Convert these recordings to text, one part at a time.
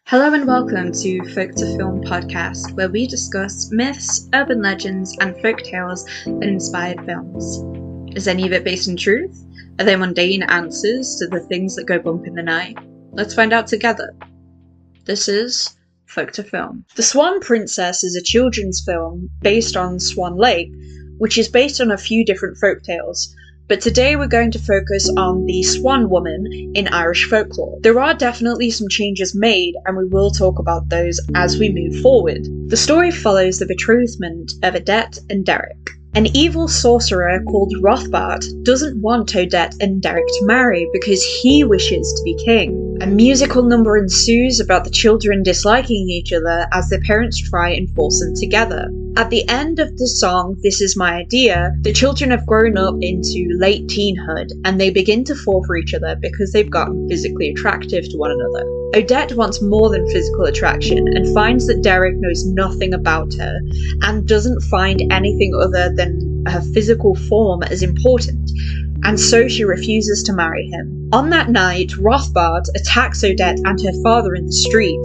Hello and welcome to Folk to Film podcast, where we discuss myths, urban legends, and folk tales that inspired films. Is any of it based in truth? Are they mundane answers to the things that go bump in the night? Let's find out together. This is Folk to Film. The Swan Princess is a children's film based on Swan Lake, which is based on a few different folk tales. But today we're going to focus on the Swan Woman in Irish folklore. There are definitely some changes made, and we will talk about those as we move forward. The story follows the betrothment of Odette and Derek. An evil sorcerer called Rothbart doesn't want Odette and Derek to marry because he wishes to be king. A musical number ensues about the children disliking each other as their parents try and force them together. At the end of the song, This Is My Idea, the children have grown up into late teenhood and they begin to fall for each other because they've gotten physically attractive to one another. Odette wants more than physical attraction and finds that Derek knows nothing about her and doesn't find anything other than her physical form as important, and so she refuses to marry him. On that night, Rothbart attacks Odette and her father in the street.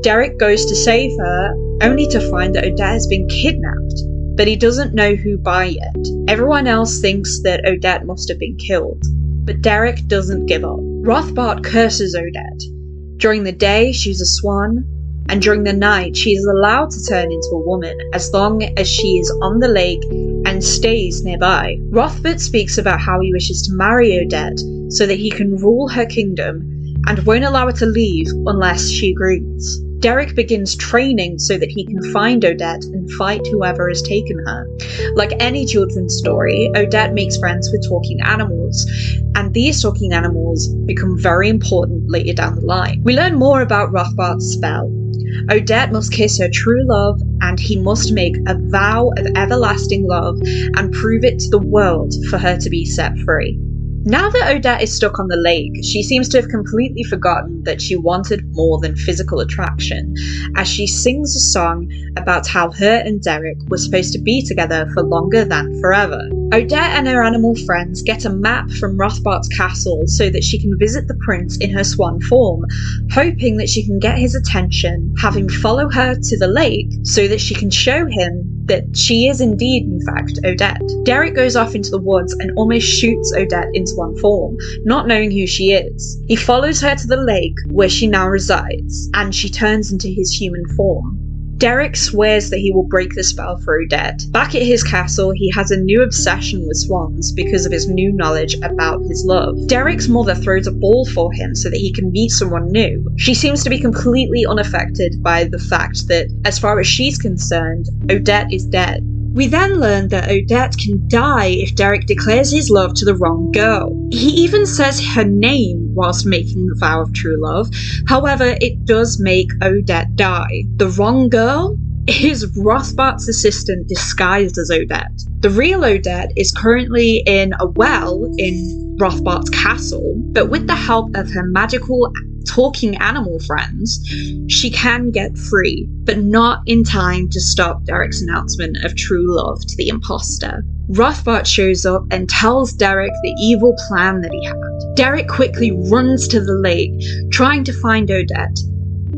Derek goes to save her, only to find that Odette has been kidnapped, but he doesn't know who by yet. Everyone else thinks that Odette must have been killed, but Derek doesn't give up. Rothbart curses Odette. During the day, she's a swan, and during the night, she is allowed to turn into a woman as long as she is on the lake and stays nearby. Rothbart speaks about how he wishes to marry Odette so that he can rule her kingdom and won't allow her to leave unless she agrees. Derek begins training so that he can find Odette and fight whoever has taken her. Like any children's story, Odette makes friends with talking animals, and these talking animals become very important later down the line. We learn more about Rothbart's spell. Odette must kiss her true love, and he must make a vow of everlasting love and prove it to the world for her to be set free. Now that Odette is stuck on the lake, she seems to have completely forgotten that she wanted more than physical attraction, as she sings a song about how her and Derek were supposed to be together for longer than forever. Odette and her animal friends get a map from Rothbart's castle so that she can visit the prince in her swan form, hoping that she can get his attention, have him follow her to the lake so that she can show him that she is indeed, in fact, Odette. Derek goes off into the woods and almost shoots Odette in swan form, not knowing who she is. He follows her to the lake where she now resides, and she turns into his human form. Derek swears that he will break the spell for Odette. Back at his castle, he has a new obsession with swans because of his new knowledge about his love. Derek's mother throws a ball for him so that he can meet someone new. She seems to be completely unaffected by the fact that, as far as she's concerned, Odette is dead. We then learn that Odette can die if Derek declares his love to the wrong girl. He even says her name whilst making the vow of true love. However, it does make Odette die. The wrong girl is Rothbart's assistant disguised as Odette. The real Odette is currently in a well in Rothbart's castle, but with the help of her magical talking animal friends, she can get free, but not in time to stop Derek's announcement of true love to the imposter. Rothbart shows up and tells Derek the evil plan that he had. Derek quickly runs to the lake, trying to find Odette.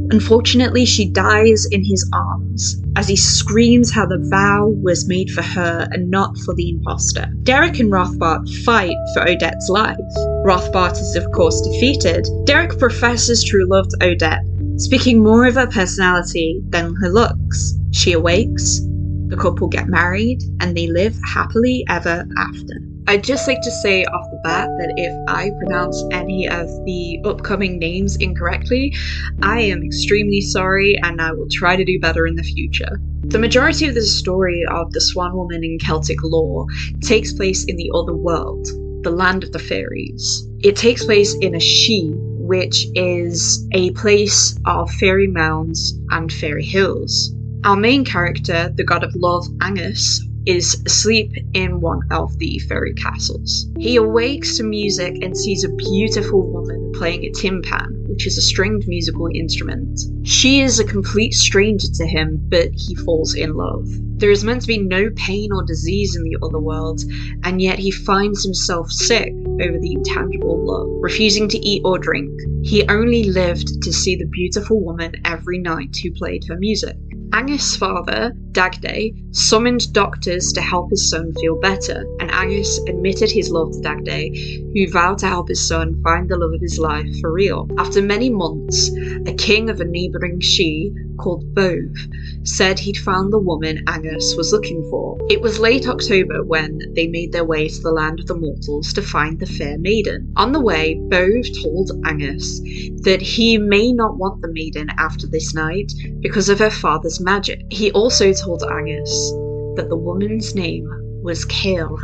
Unfortunately, she dies in his arms, as he screams how the vow was made for her and not for the imposter. Derek and Rothbart fight for Odette's life. Rothbart is of course defeated. Derek professes true love to Odette, speaking more of her personality than her looks. She awakes, the couple get married, and they live happily ever after. I'd just like to say off the bat that if I pronounce any of the upcoming names incorrectly, I am extremely sorry and I will try to do better in the future. The majority of the story of the Swan Woman in Celtic lore takes place in the other world, the land of the fairies. It takes place in a She, which is a place of fairy mounds and fairy hills. Our main character, the god of love Angus, is asleep in one of the fairy castles. He awakes to music and sees a beautiful woman playing a timpan, which is a stringed musical instrument. She is a complete stranger to him, but he falls in love. There is meant to be no pain or disease in the other world, and yet he finds himself sick over the intangible love. Refusing to eat or drink, he only lived to see the beautiful woman every night who played her music. Angus' father, Dagday, summoned doctors to help his son feel better, and Angus admitted his love to Dagday, who vowed to help his son find the love of his life for real. After many months, a king of a neighbouring Sidhe called Bove said he'd found the woman Angus was looking for. It was late October when they made their way to the land of the mortals to find the fair maiden. On the way, Bove told Angus that he may not want the maiden after this night because of her father's magic. He also told Angus that the woman's name was Cael.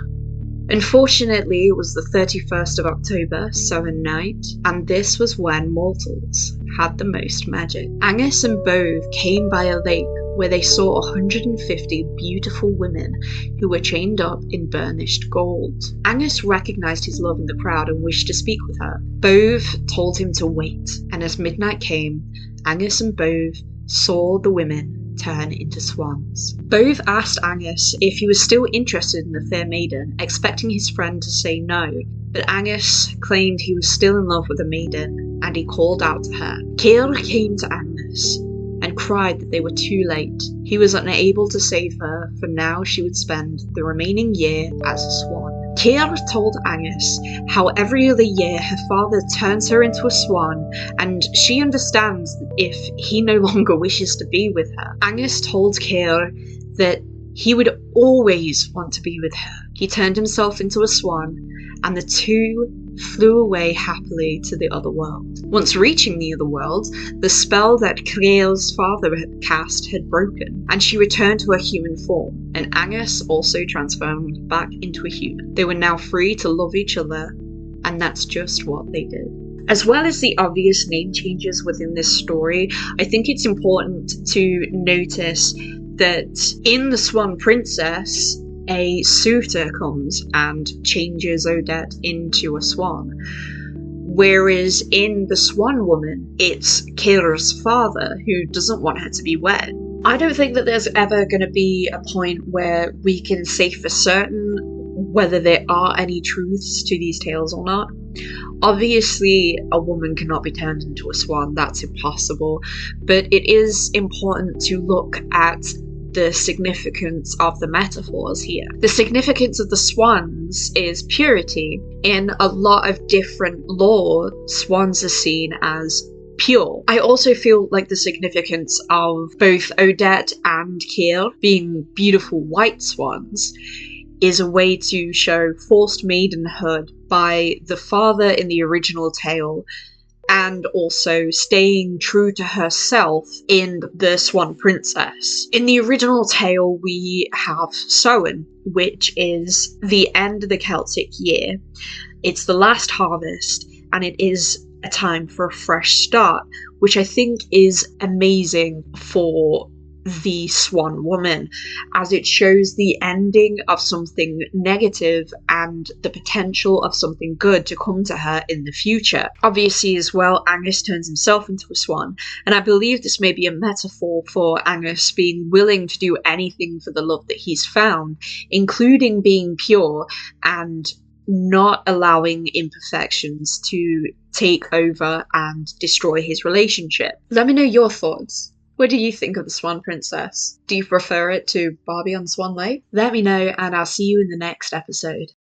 Unfortunately, it was the 31st of October, Samhain night, and this was when mortals had the most magic. Angus and Bove came by a lake where they saw 150 beautiful women who were chained up in burnished gold. Angus recognised his love in the crowd and wished to speak with her. Bove told him to wait, and as midnight came, Angus and Bove saw the women turn into swans. Bove asked Angus if he was still interested in the fair maiden, expecting his friend to say no, but Angus claimed he was still in love with the maiden, and he called out to her. Cael came to Angus and cried that they were too late. He was unable to save her, for now she would spend the remaining year as a swan. Cael told Angus how every other year her father turns her into a swan, and she understands if he no longer wishes to be with her. Angus told Cael that he would always want to be with her. He turned himself into a swan, and the two flew away happily to the other world. Once reaching the other world, the spell that Cael's father had cast had broken, and she returned to her human form, and Angus also transformed back into a human. They were now free to love each other, and that's just what they did. As well as the obvious name changes within this story, I think it's important to notice that in the Swan Princess, a suitor comes and changes Odette into a swan. Whereas in the Swan Woman, it's Cael's father who doesn't want her to be wed. I don't think that there's ever going to be a point where we can say for certain whether there are any truths to these tales or not. Obviously, a woman cannot be turned into a swan, that's impossible, but it is important to look at the significance of the metaphors here. The significance of the swans is purity. In a lot of different lore, swans are seen as pure. I also feel like the significance of both Odette and Cael being beautiful white swans is a way to show forced maidenhood by the father in the original tale, and also staying true to herself in the Swan Princess. In the original tale, we have Samhain, which is the end of the Celtic year. It's the last harvest, and it is a time for a fresh start, which I think is amazing for the Swan Woman, as it shows the ending of something negative and the potential of something good to come to her in the future. Obviously as well, Angus turns himself into a swan, and I believe this may be a metaphor for Angus being willing to do anything for the love that he's found, including being pure and not allowing imperfections to take over and destroy his relationship. Let me know your thoughts. What do you think of the Swan Princess? Do you prefer it to Barbie on Swan Lake? Let me know, and I'll see you in the next episode.